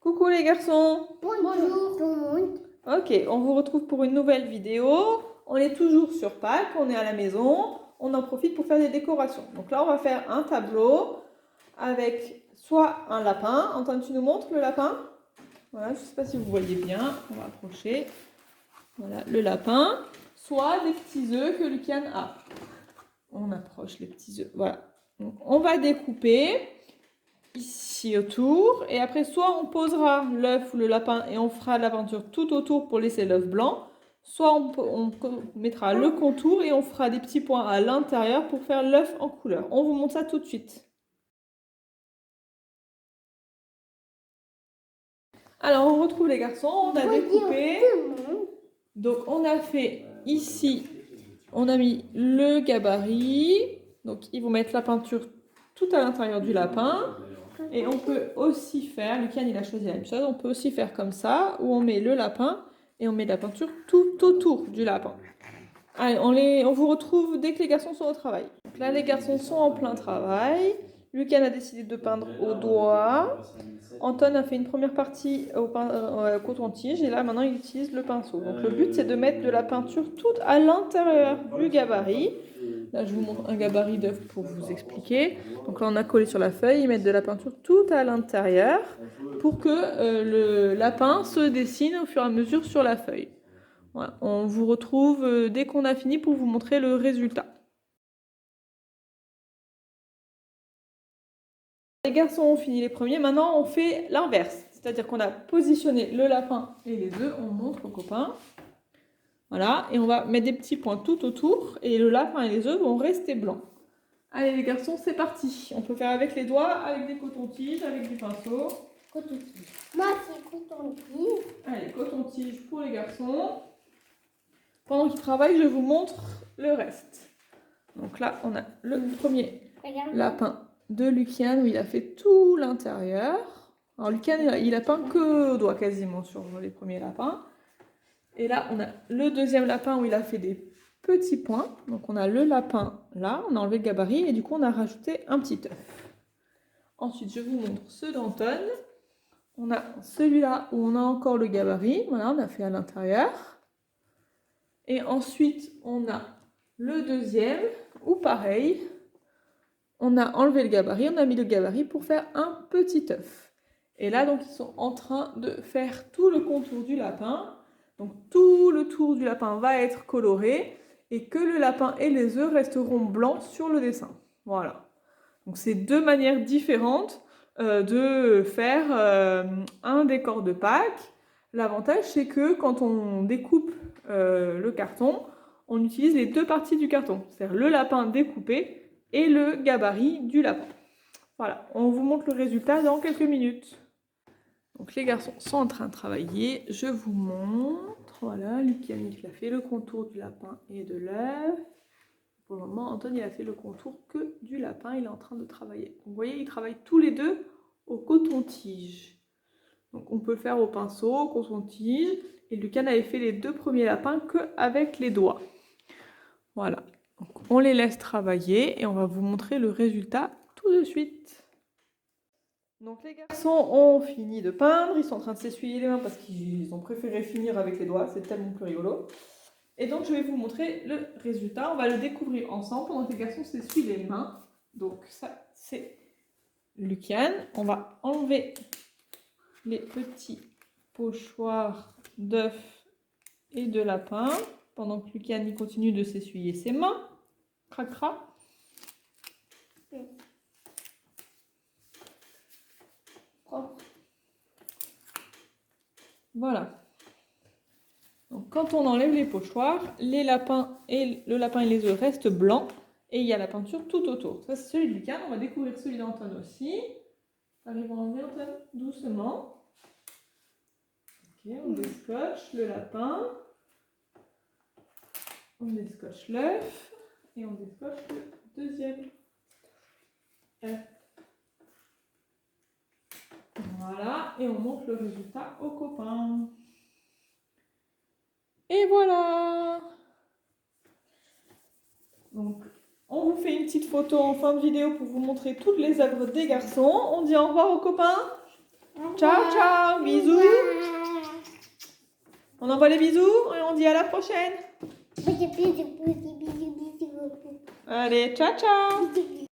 Coucou les garçons. Bonjour tout le monde. Ok, on vous retrouve pour une nouvelle vidéo. On est toujours sur Pâques, on est à la maison. On en profite pour faire des décorations. Donc là, on va faire un tableau avec soit un lapin. Antoine, tu nous montres le lapin? Voilà, je ne sais pas si vous voyez bien. On va approcher. Voilà, le lapin. Soit des petits œufs que Luciane a. On approche les petits œufs. Voilà. Donc, on va découper ici autour, et après soit on posera l'œuf ou le lapin et on fera la peinture tout autour pour laisser l'œuf blanc, soit on mettra le contour et on fera des petits points à l'intérieur pour faire l'œuf en couleur. On vous montre ça tout de suite. Alors on retrouve les garçons, on a découpé, donc on a fait ici, on a mis le gabarit, donc ils vont mettre la peinture tout à l'intérieur du lapin. Et on peut aussi faire, Luciane il a choisi la même chose, on peut aussi faire comme ça, où on met le lapin et on met de la peinture tout autour du lapin. Allez, on vous retrouve dès que les garçons sont au travail. Donc là, les garçons sont en plein travail. Luciane a décidé de peindre au doigt. Anton a fait une première partie au coton-tige et là, maintenant, il utilise le pinceau. Donc le but, c'est de mettre de la peinture toute à l'intérieur du gabarit. Là, je vous montre un gabarit d'œuf pour vous expliquer. Donc là, on a collé sur la feuille, ils mettent de la peinture tout à l'intérieur pour que le lapin se dessine au fur et à mesure sur la feuille. Voilà. On vous retrouve dès qu'on a fini pour vous montrer le résultat. Les garçons ont fini les premiers, maintenant on fait l'inverse. C'est-à-dire qu'on a positionné le lapin et les œufs, on montre aux copains. Voilà, et on va mettre des petits points tout autour et le lapin et les œufs vont rester blancs. Allez les garçons, c'est parti. On peut faire avec les doigts, avec des cotons-tiges, avec du pinceau. Coton-tige. Moi, c'est coton-tige. Allez, coton-tige pour les garçons. Pendant qu'ils travaillent, je vous montre le reste. Donc là, on a le premier lapin de Luciane où il a fait tout l'intérieur. Alors Luciane, il a peint que au doigt quasiment sur les premiers lapins. Et là, on a le deuxième lapin où il a fait des petits points. Donc on a le lapin là, on a enlevé le gabarit et du coup on a rajouté un petit œuf. Ensuite, je vous montre ceux d'Anton. On a celui-là où on a encore le gabarit. Voilà, on a fait à l'intérieur. Et ensuite, on a le deuxième où pareil, on a enlevé le gabarit, on a mis le gabarit pour faire un petit œuf. Et là, donc, ils sont en train de faire tout le contour du lapin. Donc, tout le tour du lapin va être coloré et que le lapin et les œufs resteront blancs sur le dessin. Voilà. Donc, c'est deux manières différentes de faire un décor de Pâques. L'avantage, c'est que quand on découpe le carton, on utilise les deux parties du carton, c'est-à-dire le lapin découpé et le gabarit du lapin. Voilà, on vous montre le résultat dans quelques minutes. Donc les garçons sont en train de travailler, je vous montre. Voilà, Luciane il a fait le contour du lapin et de l'œuf. Pour le moment, Anton il a fait le contour que du lapin, il est en train de travailler. Donc, vous voyez, ils travaillent tous les deux au coton-tige. Donc on peut le faire au pinceau, au coton-tige. Et Luciane avait fait les deux premiers lapins qu'avec les doigts. Voilà. Donc, on les laisse travailler et on va vous montrer le résultat tout de suite. Donc les garçons ont fini de peindre, ils sont en train de s'essuyer les mains parce qu'ils ont préféré finir avec les doigts, c'est tellement plus rigolo. Et donc je vais vous montrer le résultat, on va le découvrir ensemble pendant que les garçons s'essuient les mains. Donc ça c'est Luciane, on va enlever les petits pochoirs d'œufs et de lapin pendant que Luciane continue de s'essuyer ses mains. Cracra. Voilà. Donc, quand on enlève les pochoirs, le lapin et les œufs restent blancs et il y a la peinture tout autour. Ça, c'est celui de Luciane. On va découvrir celui d'Anton aussi. Arrive à enlever Anton doucement. Ok, on déscotche le lapin. On déscotche l'œuf et on déscotche le deuxième œuf. Voilà, et on montre le résultat aux copains. Et voilà! Donc, on vous fait une petite photo en fin de vidéo pour vous montrer toutes les œuvres des garçons. On dit au revoir aux copains. Ciao, ciao, bisous. On envoie les bisous et on dit à la prochaine. Bisous, bisous, bisous, bisous, bisous. Allez, ciao, ciao. Bisous.